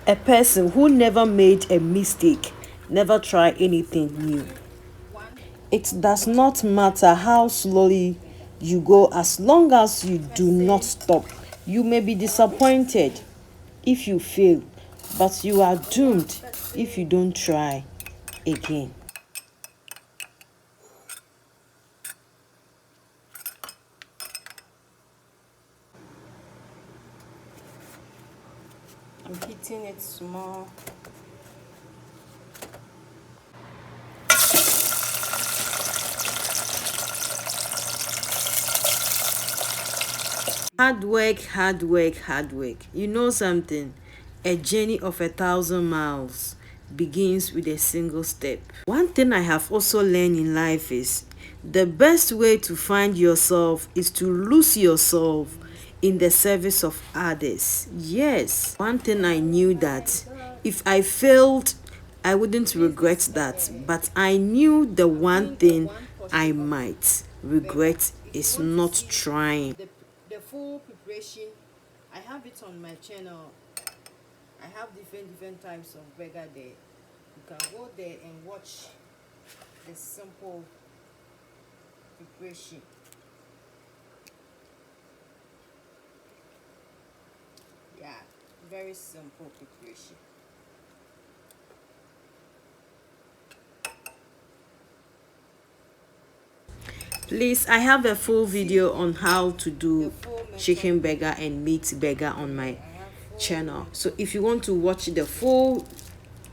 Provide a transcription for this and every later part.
A person who never made a mistake never try anything new. It does not matter how slowly you go as long as you do not stop. You may be disappointed if you fail, but you are doomed if you don't try again. I'm heating it small. Hard work, hard work, hard work. You know something? A journey of 1,000 miles begins with a single step. One thing I have also learned in life is the best way to find yourself is to lose yourself in the service of others. Yes, one thing I knew that if I failed, I wouldn't regret that. But I knew the one thing I might regret is not trying. The full preparation, I have it on my channel. I have different types of burger there. You can go there and watch the simple preparation. Yeah, very simple preparation. Please, I have a full video on how to do chicken burger and meat burger on my channel. So if you want to watch the full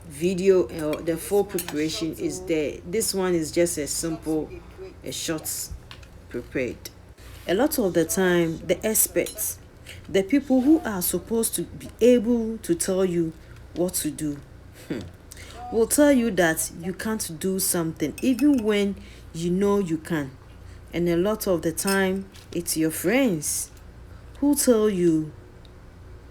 video or the full preparation is there. This one is just a simple, a short prepared. A lot of the time, the experts, the people who are supposed to be able to tell you what to do, will tell you that you can't do something even when you know you can. And a lot of the time, it's your friends who tell you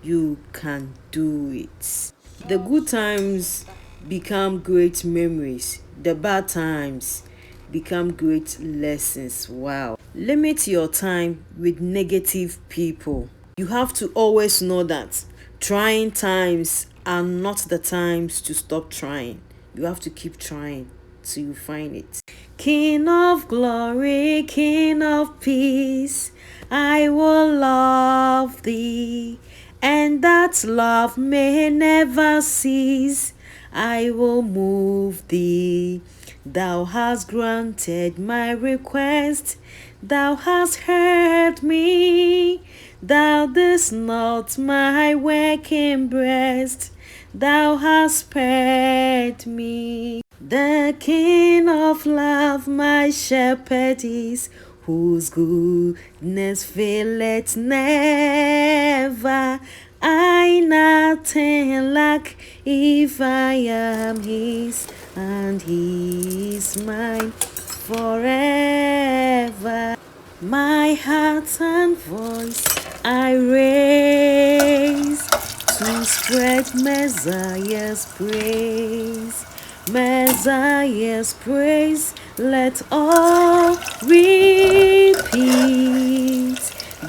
you can do it. The good times become great memories. The bad times become great lessons. Wow. Limit your time with negative people. You have to always know that trying times are not the times to stop trying. You have to keep trying till you find it. King of glory, King of peace, I will love thee, and that love may never cease. I will move thee. Thou hast granted my request, thou hast heard me. Thou didst not my working breast, thou hast spared me. The King of love, my shepherd is, whose goodness faileth never. I nothing lack if I am his, and he is mine forever. My heart and voice I raise to spread Messiah's praise. Messiah's praise, let all repeat.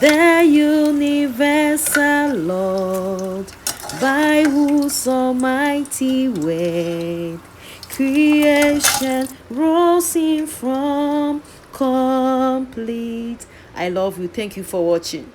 The universal Lord, by whose almighty word creation rose in from complete. I love you. Thank you for watching.